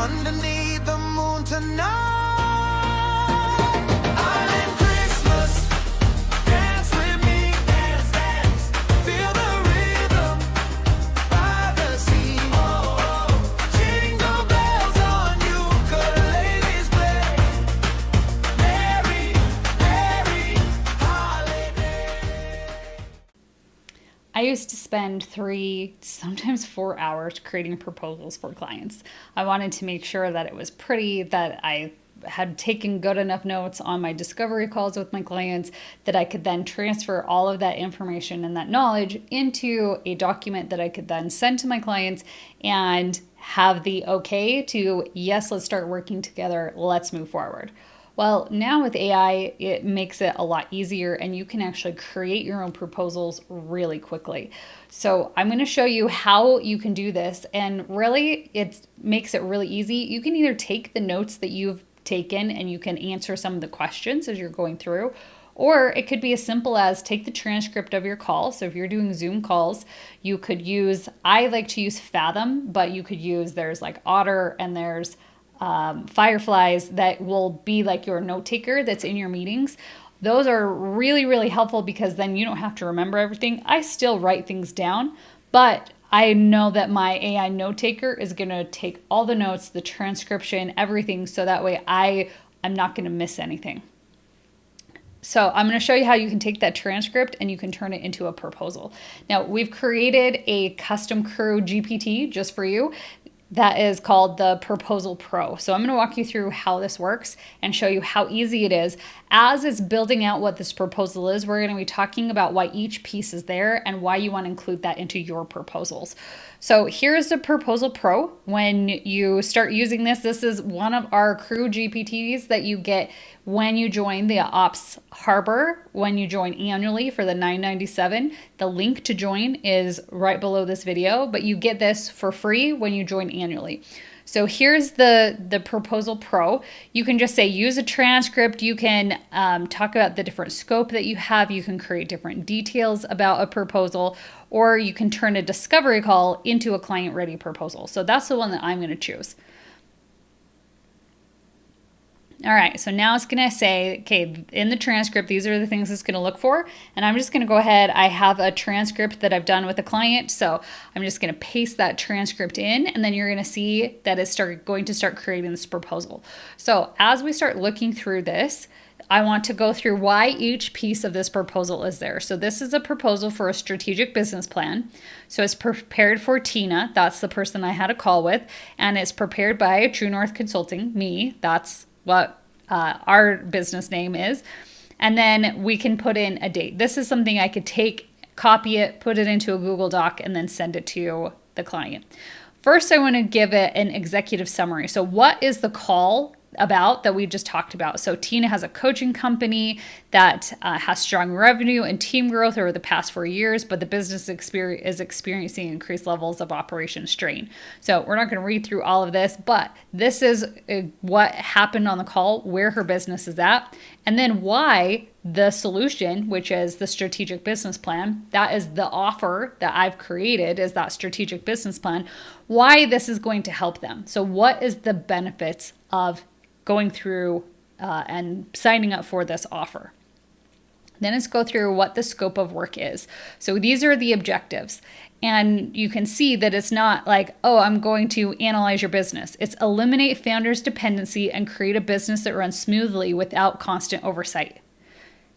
underneath the moon tonight. Island Christmas, dance with me, dance, dance. Feel the rhythm by the sea. Oh, oh. Jingle bells on ukuleles play. Merry, merry holiday. I used to spend 3, sometimes 4 hours creating proposals for clients. I wanted to make sure that it was pretty, that I had taken good enough notes on my discovery calls with my clients that I could then transfer all of that information and that knowledge into a document that I could then send to my clients and have the okay to, yes, let's start working together, let's move forward. Well, now with AI, it makes it a lot easier and you can actually create your own proposals really quickly. So I'm going to show you how you can do this, and really it makes it really easy. You can either take the notes that you've taken and you can answer some of the questions as you're going through, or it could be as simple as take the transcript of your call. So if you're doing Zoom calls, you could use, I like to use Fathom, but you could use, there's like Otter and there's Fireflies that will be like your note taker that's in your meetings. Those are really, really helpful because then you don't have to remember everything. I still write things down, but I know that my AI note taker is going to take all the notes, the transcription, everything, so that way I'm not going to miss anything. So I'm going to show you how you can take that transcript and you can turn it into a proposal. Now, we've created a custom CrewGPT just for you that is called the Proposal Pro. So I'm going to walk you through how this works and show you how easy it is. As it's building out what this proposal is, we're going to be talking about why each piece is there and why you want to include that into your proposals. So here's the Proposal Pro. When you start using this, this is one of our CrewGPTs that you get when you join the Ops Harbor, when you join annually for the $9.97. The link to join is right below this video, but you get this for free when you join annually. So here's the Proposal Pro. You can just say use a transcript. You can talk about the different scope that you have. You can create different details about a proposal, or you can turn a discovery call into a client-ready proposal. So that's the one that I'm going to choose. All right, so now it's going to say, okay, in the transcript, these are the things it's going to look for. And I'm just going to go ahead. I have a transcript that I've done with a client. So I'm just going to paste that transcript in, and then you're going to see that it's going to start creating this proposal. So as we start looking through this, I want to go through why each piece of this proposal is there. So this is a proposal for a strategic business plan. So it's prepared for Tina. That's the person I had a call with. And it's prepared by True North Consulting, me. That's what our business name is. And then we can put in a date. This is something I could take, copy it, put it into a Google Doc, and then send it to the client. First, I want to give it an executive summary. So what is the call about that we just talked about? So Tina has a coaching company that has strong revenue and team growth over the past 4 years, but the business is experiencing increased levels of operation strain. So we're not going to read through all of this, but this is what happened on the call, where her business is at, and then why the solution, which is the strategic business plan, that is the offer that I've created, is that strategic business plan, why this is going to help them. So what is the benefits of going through and signing up for this offer? Then let's go through what the scope of work is. So these are the objectives. And you can see that it's not like, oh, I'm going to analyze your business. It's eliminate founder's dependency and create a business that runs smoothly without constant oversight.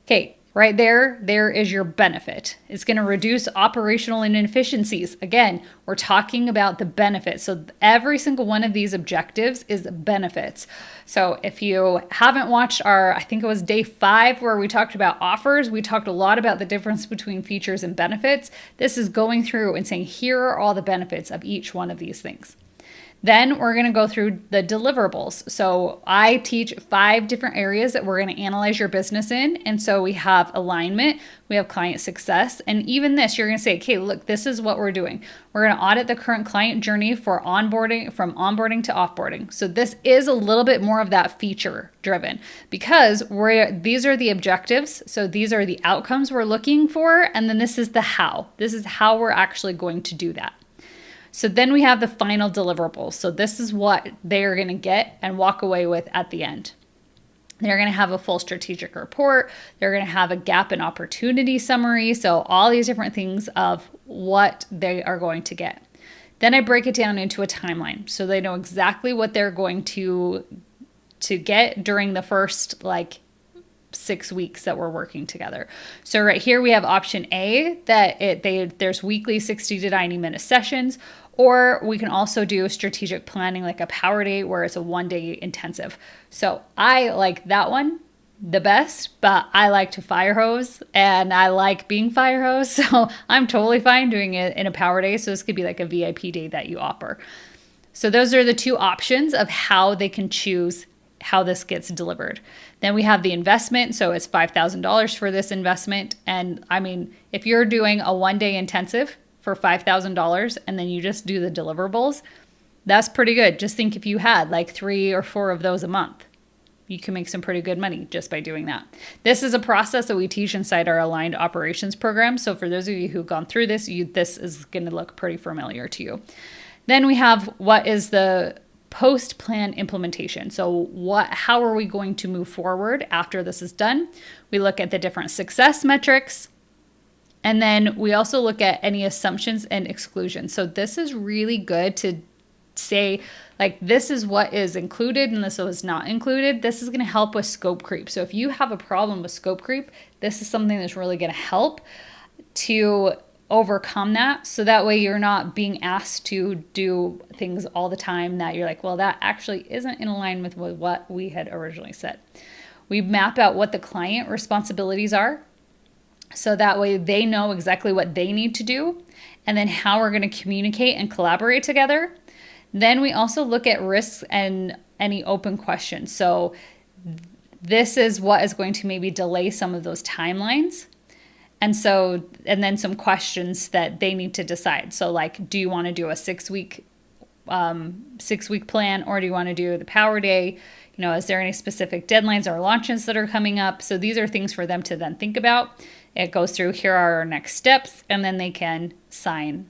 Okay, right there is your benefit. It's going to reduce operational inefficiencies. Again, we're talking about the benefits. So every single one of these objectives is benefits. So if you haven't watched our, I think it was day 5 where we talked about offers, we talked a lot about the difference between features and benefits. This is going through and saying, here are all the benefits of each one of these things. Then we're going to go through the deliverables. So I teach 5 different areas that we're going to analyze your business in. And so we have alignment, we have client success, and even this, you're going to say, okay, look, this is what we're doing. We're going to audit the current client journey for onboarding, from onboarding to offboarding. So this is a little bit more of that feature driven because these are the objectives. So these are the outcomes we're looking for. And then this is the how. This is how we're actually going to do that. So then we have the final deliverables. So this is what they are going to get and walk away with at the end. They're going to have a full strategic report. They're going to have a gap and opportunity summary. So all these different things of what they are going to get. Then I break it down into a timeline. So they know exactly what they're going to get during the first 6 weeks that we're working together. So right here we have option A that there's weekly 60 to 90 minute sessions, or we can also do strategic planning like a power day where it's a 1-day intensive. So I like that one the best, but I like to fire hose and I like being fire hose. So I'm totally fine doing it in a power day. So this could be like a VIP day that you offer. So those are the two options of how they can choose how this gets delivered. Then we have the investment. So it's $5,000 for this investment. And I mean, if you're doing a 1-day intensive for $5,000 and then you just do the deliverables, that's pretty good. Just think if you had like 3 or 4 of those a month, you can make some pretty good money just by doing that. This is a process that we teach inside our aligned operations program. So for those of you who've gone through this, this is going to look pretty familiar to you. Then we have what is the post-plan implementation. So how are we going to move forward after this is done? We look at the different success metrics. And then we also look at any assumptions and exclusions. So this is really good to say, this is what is included and this is not included. This is going to help with scope creep. So if you have a problem with scope creep, this is something that's really going to help to overcome that. So that way you're not being asked to do things all the time that you're like, well, that actually isn't in alignment with what we had originally said. We map out what the client responsibilities are. So that way they know exactly what they need to do and then how we're going to communicate and collaborate together. Then we also look at risks and any open questions. So this is what is going to maybe delay some of those timelines. And then some questions that they need to decide. So do you want to do a 6-week plan, or do you want to do the power day? Is there any specific deadlines or launches that are coming up? So these are things for them to then think about. It goes through, here are our next steps, and then they can sign.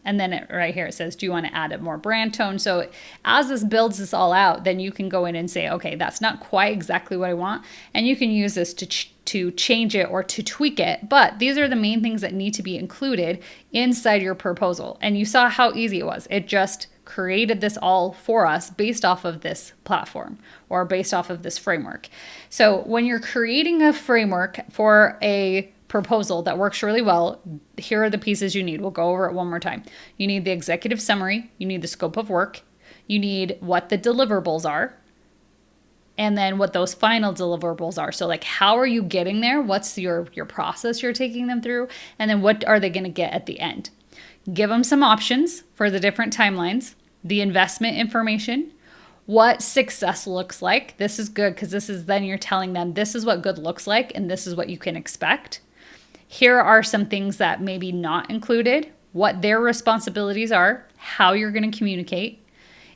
And then right here it says, do you want to add a more brand tone? So as this builds this all out, then you can go in and say, okay, that's not quite exactly what I want. And you can use this to change it or to tweak it. But these are the main things that need to be included inside your proposal. And you saw how easy it was. It just created this all for us based off of this platform or based off of this framework. So when you're creating a framework for a proposal that works really well, here are the pieces you need. We'll go over it one more time. You need the executive summary, you need the scope of work, you need what the deliverables are, and then what those final deliverables are. So how are you getting there? What's your process you're taking them through? And then what are they going to get at the end? Give them some options for the different timelines, the investment information, what success looks like. This is good because this is then you're telling them this is what good looks like and this is what you can expect. Here are some things that may be not included, what their responsibilities are, how you're going to communicate,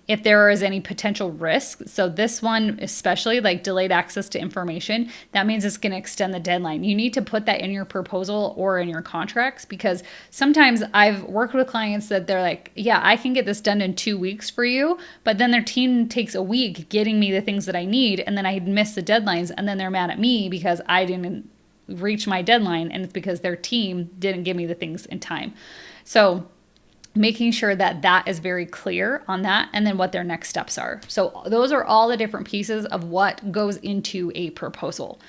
if there is any potential risk. So this one, especially delayed access to information, that means it's going to extend the deadline. You need to put that in your proposal or in your contracts, because sometimes I've worked with clients that they're like, yeah, I can get this done in 2 weeks for you. But then their team takes a week getting me the things that I need. And then I miss the deadlines. And then they're mad at me because I didn't reach my deadline. And it's because their team didn't give me the things in time. So making sure that that is very clear on that, and then what their next steps are. So those are all the different pieces of what goes into a proposal.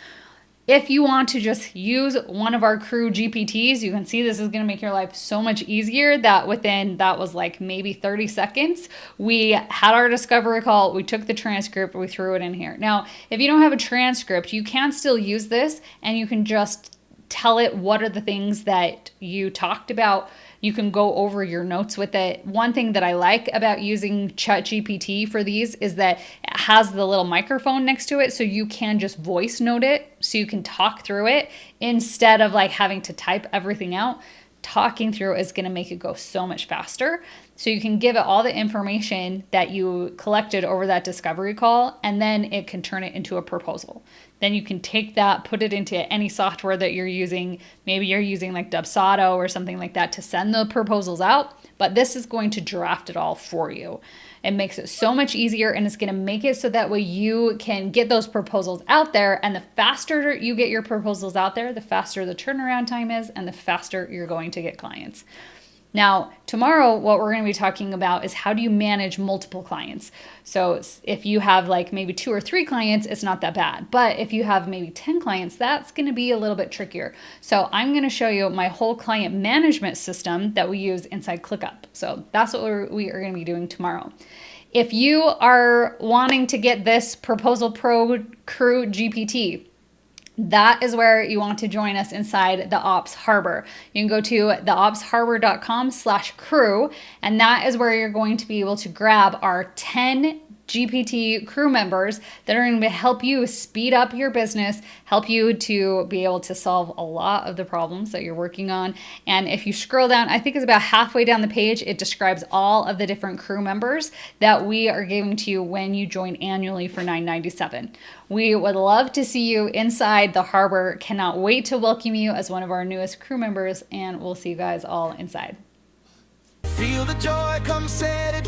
If you want to just use one of our CrewGPTs, you can see this is going to make your life so much easier. That was maybe 30 seconds. We had our discovery call, we took the transcript, we threw it in here. Now, if you don't have a transcript, you can still use this and you can just tell it what are the things that you talked about. You can go over your notes with it. One thing that I like about using ChatGPT for these is that it has the little microphone next to it, so you can just voice note it, so you can talk through it instead of having to type everything out. Talking through is going to make it go so much faster. So you can give it all the information that you collected over that discovery call, and then it can turn it into a proposal. Then you can take that, put it into any software that you're using. Maybe you're using Dubsado or something like that to send the proposals out, but this is going to draft it all for you. It makes it so much easier, and it's going to make it so that way you can get those proposals out there. And the faster you get your proposals out there, the faster the turnaround time is, and the faster you're going to get clients. Now, tomorrow, what we're going to be talking about is how do you manage multiple clients. So if you have like maybe 2 or 3 clients, it's not that bad. But if you have maybe 10 clients, that's going to be a little bit trickier. So I'm going to show you my whole client management system that we use inside ClickUp. So that's what we are going to be doing tomorrow. If you are wanting to get this Proposal Pro CrewGPT, that is where you want to join us inside the Ops Harbor. You can go to theopsharbor.com/crew, and that is where you're going to be able to grab our 10 GPT crew members that are going to help you speed up your business, help you to be able to solve a lot of the problems that you're working on. And if you scroll down, I think it's about halfway down the page, it describes all of the different crew members that we are giving to you when you join annually for $9.97. We would love to see you inside the harbor. Cannot wait to welcome you as one of our newest crew members, and we'll see you guys all inside. Feel the joy, come set it